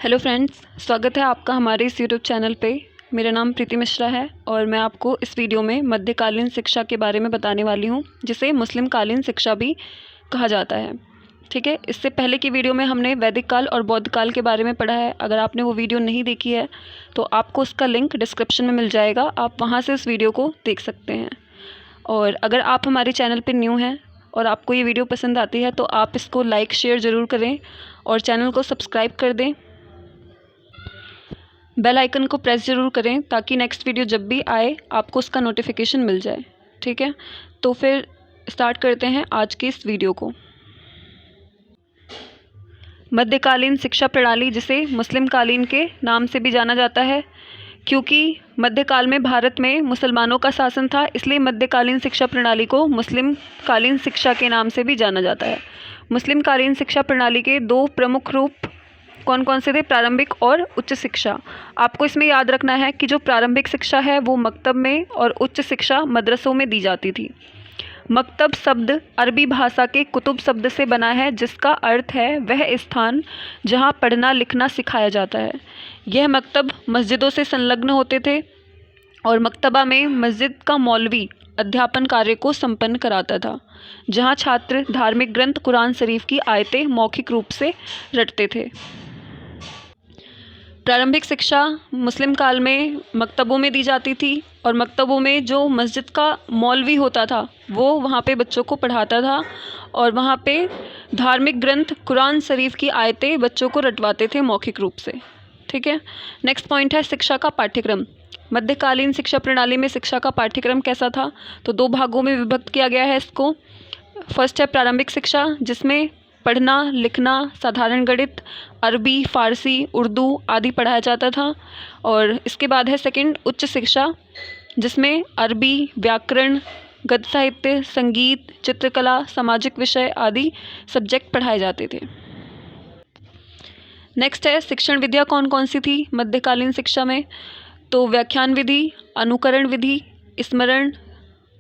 Hello friends, स्वागत है आपका हमारे इस यूट्यूब चैनल पे। मेरा नाम प्रीति मिश्रा है और मैं आपको इस वीडियो में मध्यकालीन शिक्षा के बारे में बताने वाली हूँ, जिसे मुस्लिम कालीन शिक्षा भी कहा जाता है। ठीक है, इससे पहले की वीडियो में हमने वैदिक काल और बौद्ध काल के बारे में पढ़ा है। अगर आपने वो वीडियो नहीं देखी है तो आपको उसका लिंक डिस्क्रिप्शन में मिल जाएगा, आप वहाँ से उस वीडियो को देख सकते हैं। और अगर आप हमारे चैनल पर न्यू हैं और आपको ये वीडियो पसंद आती है तो आप इसको लाइक शेयर ज़रूर करें और चैनल को सब्सक्राइब कर दें। बेल आइकन को प्रेस ज़रूर करें ताकि नेक्स्ट वीडियो जब भी आए आपको उसका नोटिफिकेशन मिल जाए। ठीक है, तो फिर स्टार्ट करते हैं आज की इस वीडियो को। मध्यकालीन शिक्षा प्रणाली, जिसे मुस्लिम कालीन के नाम से भी जाना जाता है, क्योंकि मध्यकाल में भारत में मुसलमानों का शासन था, इसलिए मध्यकालीन शिक्षा प्रणाली को मुस्लिम कालीन शिक्षा के नाम से भी जाना जाता है। मुस्लिम कालीन शिक्षा प्रणाली के दो प्रमुख रूप कौन कौन से थे? प्रारंभिक और उच्च शिक्षा। आपको इसमें याद रखना है कि जो प्रारंभिक शिक्षा है वो मकतब में और उच्च शिक्षा मदरसों में दी जाती थी। मकतब शब्द अरबी भाषा के कुतुब शब्द से बना है, जिसका अर्थ है वह स्थान जहाँ पढ़ना लिखना सिखाया जाता है। यह मकतब मस्जिदों से संलग्न होते थे और मकतबा में मस्जिद का मौलवी अध्यापन कार्य को संपन्न कराता था, जहाँ छात्र धार्मिक ग्रंथ कुरान शरीफ की आयतें मौखिक रूप से रटते थे। प्रारंभिक शिक्षा मुस्लिम काल में मकतबों में दी जाती थी और मकतबों में जो मस्जिद का मौलवी होता था वो वहाँ पे बच्चों को पढ़ाता था और वहाँ पे धार्मिक ग्रंथ कुरान शरीफ की आयतें बच्चों को रटवाते थे मौखिक रूप से। ठीक है, नेक्स्ट पॉइंट है शिक्षा का पाठ्यक्रम। मध्यकालीन शिक्षा प्रणाली में शिक्षा का पाठ्यक्रम कैसा था? तो दो भागों में विभक्त किया गया है इसको। फर्स्ट है प्रारंभिक शिक्षा, जिसमें पढ़ना लिखना, साधारण गणित, अरबी, फ़ारसी, उर्दू आदि पढ़ाया जाता था। और इसके बाद है सेकंड उच्च शिक्षा, जिसमें अरबी, व्याकरण, गद्य साहित्य, संगीत, चित्रकला, सामाजिक विषय आदि सब्जेक्ट पढ़ाए जाते थे। नेक्स्ट है शिक्षण विधियाँ कौन कौन सी थी मध्यकालीन शिक्षा में? तो व्याख्यान विधि, अनुकरण विधि, स्मरण,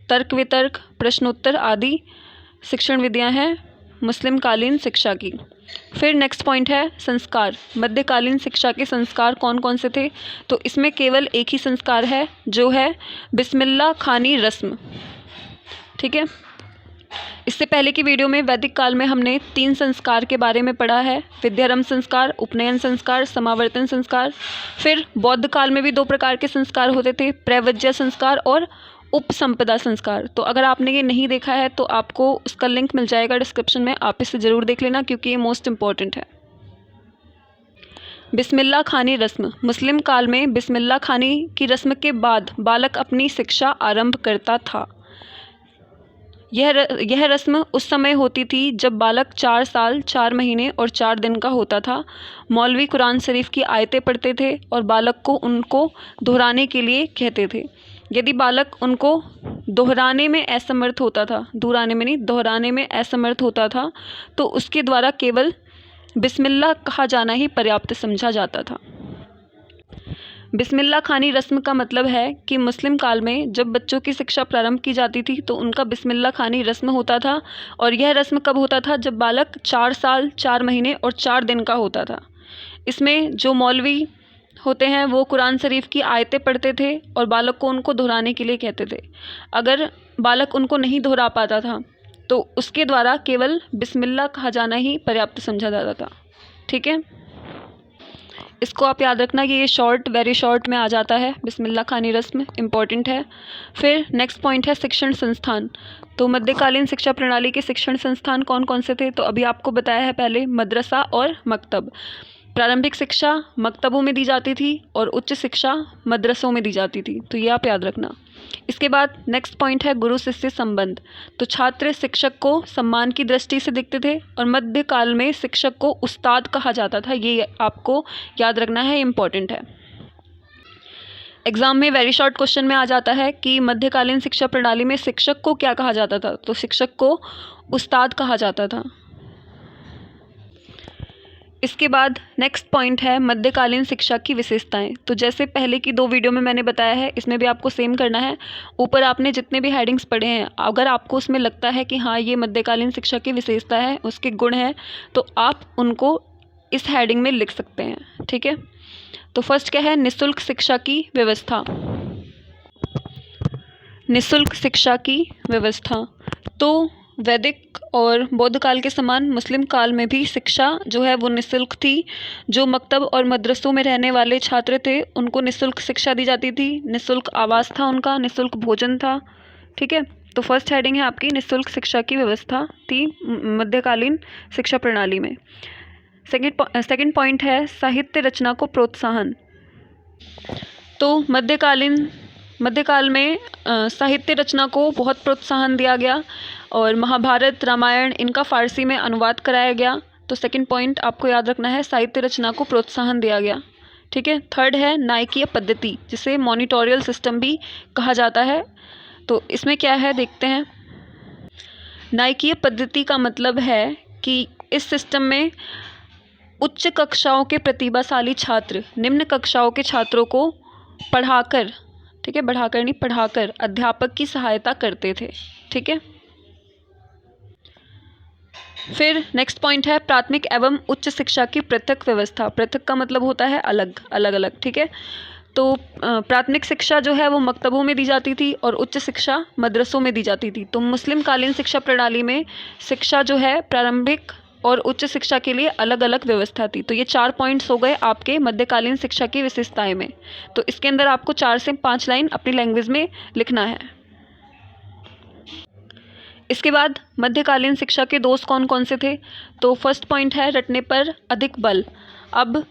तर्क वितर्क, प्रश्नोत्तर आदि शिक्षण विधियाँ हैं मुस्लिम कालीन शिक्षा की। फिर नेक्स्ट पॉइंट है संस्कार। मध्यकालीन शिक्षा के संस्कार कौन कौन से थे? तो इसमें केवल एक ही संस्कार है, जो है बिस्मिल्लाह खानी रस्म। ठीक है, इससे पहले की वीडियो में वैदिक काल में हमने 3 संस्कार के बारे में पढ़ा है: विद्यारंभ संस्कार, उपनयन संस्कार, समावर्तन संस्कार। फिर बौद्ध काल में भी 2 प्रकार के संस्कार होते थे, प्रव्रज्या संस्कार और उपसंपदा संस्कार। तो अगर आपने ये नहीं देखा है तो आपको उसका लिंक मिल जाएगा डिस्क्रिप्शन में, आप इसे ज़रूर देख लेना क्योंकि ये मोस्ट इम्पॉर्टेंट है। बिस्मिल्लाह खानी रस्म। मुस्लिम काल में बिस्मिल्लाह खानी की रस्म के बाद बालक अपनी शिक्षा आरंभ करता था। यह रस्म उस समय होती थी जब बालक 4 साल 4 महीने और 4 दिन का होता था। मौलवी कुरान शरीफ की आयतें पढ़ते थे और बालक को उनको दोहराने के लिए कहते थे। यदि बालक उनको दोहराने में असमर्थ होता था, दोहराने में नहीं, दोहराने में असमर्थ होता था, तो उसके द्वारा केवल बिस्मिल्लाह कहा जाना ही पर्याप्त समझा जाता था। बिस्मिल्लाह खानी रस्म का मतलब है कि मुस्लिम काल में जब बच्चों की शिक्षा प्रारंभ की जाती थी तो उनका बिस्मिल्लाह खानी रस्म होता था। और यह रस्म कब होता था? जब बालक 4 साल 4 महीने और 4 दिन का होता था। इसमें जो मौलवी होते हैं वो कुरान शरीफ की आयतें पढ़ते थे और बालक को उनको दोहराने के लिए कहते थे। अगर बालक उनको नहीं दोहरा पाता था तो उसके द्वारा केवल बिस्मिल्लाह कहा जाना ही पर्याप्त समझा जाता था। ठीक है, इसको आप याद रखना कि ये शॉर्ट, वेरी शॉर्ट में आ जाता है। बिस्मिल्लाह खानी रस्म इम्पॉर्टेंट है। फिर नेक्स्ट पॉइंट है शिक्षण संस्थान। तो मध्यकालीन शिक्षा प्रणाली के शिक्षण संस्थान कौन कौन से थे? तो अभी आपको बताया है पहले, मदरसा और मकतब। प्रारंभिक शिक्षा मकतबों में दी जाती थी और उच्च शिक्षा मदरसों में दी जाती थी, तो ये आप याद रखना। इसके बाद नेक्स्ट पॉइंट है गुरु शिष्य संबंध। तो छात्र शिक्षक को सम्मान की दृष्टि से देखते थे और मध्यकाल में शिक्षक को उस्ताद कहा जाता था, ये आपको याद रखना है, इम्पॉर्टेंट है। एग्जाम में वेरी शॉर्ट क्वेश्चन में आ जाता है कि मध्यकालीन शिक्षा प्रणाली में शिक्षक को क्या कहा जाता था? तो शिक्षक को उस्ताद कहा जाता था। इसके बाद नेक्स्ट पॉइंट है मध्यकालीन शिक्षा की विशेषताएं। तो जैसे पहले की 2 वीडियो में मैंने बताया है, इसमें भी आपको सेम करना है। ऊपर आपने जितने भी हेडिंग्स पढ़े हैं, अगर आपको उसमें लगता है कि हाँ ये मध्यकालीन शिक्षा की विशेषता है, उसके गुण हैं, तो आप उनको इस हेडिंग में लिख सकते हैं। ठीक है। तो फर्स्ट क्या है, निःशुल्क शिक्षा की व्यवस्था। निःशुल्क शिक्षा की व्यवस्था, तो वैदिक और बौद्ध काल के समान मुस्लिम काल में भी शिक्षा जो है वो निःशुल्क थी। जो मकतब और मदरसों में रहने वाले छात्र थे उनको निःशुल्क शिक्षा दी जाती थी, निःशुल्क आवास था उनका, निःशुल्क भोजन था, ठीक है। तो फर्स्ट हेडिंग है आपकी निःशुल्क शिक्षा की व्यवस्था थी मध्यकालीन शिक्षा प्रणाली में। सेकंड पॉइंट है साहित्य रचना को प्रोत्साहन। तो मध्यकाल में साहित्य रचना को बहुत प्रोत्साहन दिया गया और महाभारत, रामायण इनका फ़ारसी में अनुवाद कराया गया। तो सेकंड पॉइंट आपको याद रखना है, साहित्य रचना को प्रोत्साहन दिया गया, ठीक है। थर्ड है नायकीय पद्धति, जिसे मॉनिटोरियल सिस्टम भी कहा जाता है। तो इसमें क्या है देखते हैं। नायकीय पद्धति का मतलब है कि इस सिस्टम में उच्च कक्षाओं के प्रतिभाशाली छात्र निम्न कक्षाओं के छात्रों को पढ़ाकर, ठीक है, बढ़ाकर नहीं पढ़ाकर अध्यापक की सहायता करते थे, ठीक है। फिर नेक्स्ट पॉइंट है प्राथमिक एवं उच्च शिक्षा की पृथक व्यवस्था। पृथक का मतलब होता है अलग अलग, ठीक है। तो प्राथमिक शिक्षा जो है वो मकतबों में दी जाती थी और उच्च शिक्षा मदरसों में दी जाती थी। तो मुस्लिम कालीन शिक्षा प्रणाली में शिक्षा जो है प्रारंभिक और उच्च शिक्षा के लिए अलग अलग व्यवस्था थी। तो ये 4 पॉइंट्स हो गए आपके मध्यकालीन शिक्षा की विशेषताएं में। तो इसके अंदर आपको 4 से 5 लाइन अपनी लैंग्वेज में लिखना है। इसके बाद मध्यकालीन शिक्षा के दोष कौन कौन से थे। तो फर्स्ट पॉइंट है रटने पर अधिक बल। अब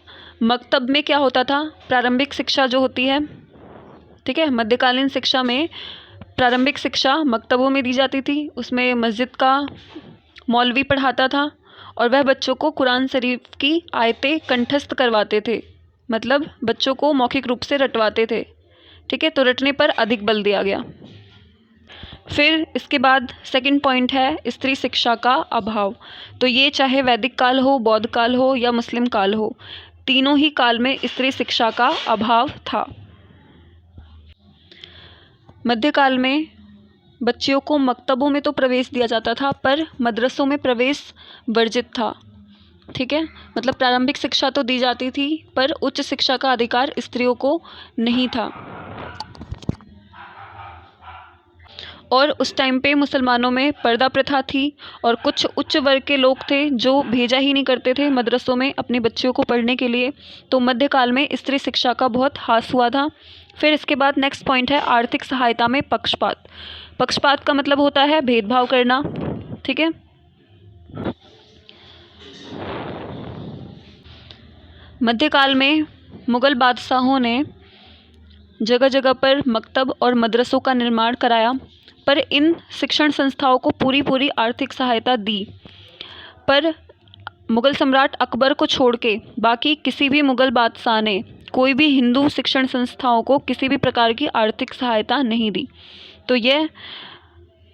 मकतब में क्या होता था, प्रारंभिक शिक्षा जो होती है, ठीक है, मध्यकालीन शिक्षा में प्रारंभिक शिक्षा मकतबों में दी जाती थी। उसमें मस्जिद का मौलवी पढ़ाता था और वह बच्चों को कुरान शरीफ की आयतें कंठस्थ करवाते थे, मतलब बच्चों को मौखिक रूप से रटवाते थे, ठीक है। तो रटने पर अधिक बल दिया गया। फिर इसके बाद सेकंड पॉइंट है स्त्री शिक्षा का अभाव। तो ये चाहे वैदिक काल हो, बौद्ध काल हो या मुस्लिम काल हो, तीनों ही काल में स्त्री शिक्षा का अभाव था। मध्यकाल में बच्चियों को मकतबों में तो प्रवेश दिया जाता था पर मदरसों में प्रवेश वर्जित था, ठीक है। मतलब प्रारंभिक शिक्षा तो दी जाती थी पर उच्च शिक्षा का अधिकार स्त्रियों को नहीं था। और उस टाइम पे मुसलमानों में पर्दा प्रथा थी और कुछ उच्च वर्ग के लोग थे जो भेजा ही नहीं करते थे मदरसों में अपने बच्चियों को पढ़ने के लिए। तो मध्यकाल में स्त्री शिक्षा का बहुत ह्रास हुआ था। फिर इसके बाद नेक्स्ट पॉइंट है आर्थिक सहायता में पक्षपात। पक्षपात का मतलब होता है भेदभाव करना, ठीक है। मध्यकाल में मुग़ल बादशाहों ने जगह जगह पर मकतब और मदरसों का निर्माण कराया पर इन शिक्षण संस्थाओं को पूरी आर्थिक सहायता दी। पर मुग़ल सम्राट अकबर को छोड़ के बाकी किसी भी मुग़ल बादशाह ने कोई भी हिंदू शिक्षण संस्थाओं को किसी भी प्रकार की आर्थिक सहायता नहीं दी। तो यह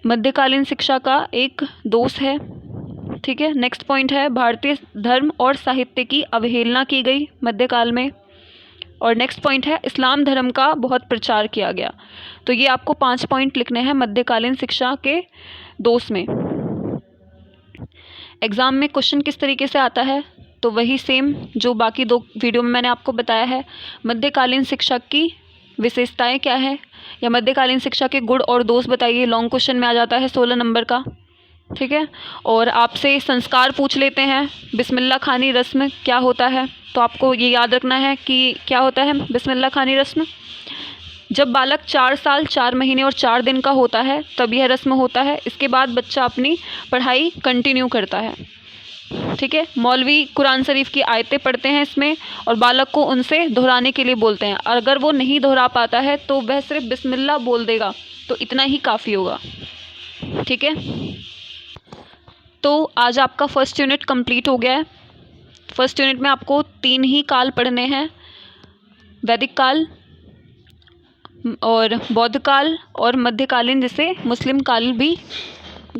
मध्यकालीन शिक्षा का एक दोष है, ठीक है। नेक्स्ट पॉइंट है भारतीय धर्म और साहित्य की अवहेलना की गई मध्यकाल में। और नेक्स्ट पॉइंट है इस्लाम धर्म का बहुत प्रचार किया गया। तो ये आपको 5 पॉइंट लिखने हैं मध्यकालीन शिक्षा के दोष में। एग्ज़ाम में क्वेश्चन किस तरीके से आता है, तो वही सेम जो बाकी 2 वीडियो में मैंने आपको बताया है। मध्यकालीन शिक्षा की विशेषताएं क्या है या मध्यकालीन शिक्षा के गुण और दोष बताइए, लॉन्ग क्वेश्चन में आ जाता है 16 नंबर का, ठीक है। और आपसे संस्कार पूछ लेते हैं, बिस्मिल्लाह खानी रस्म क्या होता है। तो आपको ये याद रखना है कि क्या होता है बिस्मिल्लाह खानी रस्म। जब बालक 4 साल 4 महीने और 4 दिन का होता है तब यह रस्म होता है। इसके बाद बच्चा अपनी पढ़ाई कंटिन्यू करता है, ठीक है। मौलवी कुरान शरीफ की आयतें पढ़ते हैं इसमें और बालक को उनसे दोहराने के लिए बोलते हैं। अगर वो नहीं दोहरा पाता है तो वह सिर्फ बिस्मिल्लाह बोल देगा, तो इतना ही काफ़ी होगा, ठीक है। तो आज आपका फर्स्ट यूनिट कंप्लीट हो गया है। फर्स्ट यूनिट में आपको 3 ही काल पढ़ने हैं, वैदिक काल और बौद्ध काल और मध्यकालीन, जिसे मुस्लिम काल भी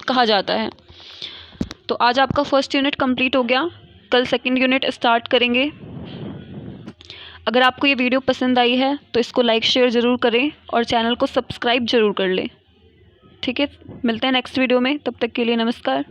कहा जाता है। तो आज आपका फर्स्ट यूनिट कंप्लीट हो गया। कल सेकंड यूनिट स्टार्ट करेंगे। अगर आपको ये वीडियो पसंद आई है तो इसको लाइक शेयर ज़रूर करें और चैनल को सब्सक्राइब ज़रूर कर लें, ठीक है। मिलते हैं नेक्स्ट वीडियो में, तब तक के लिए नमस्कार।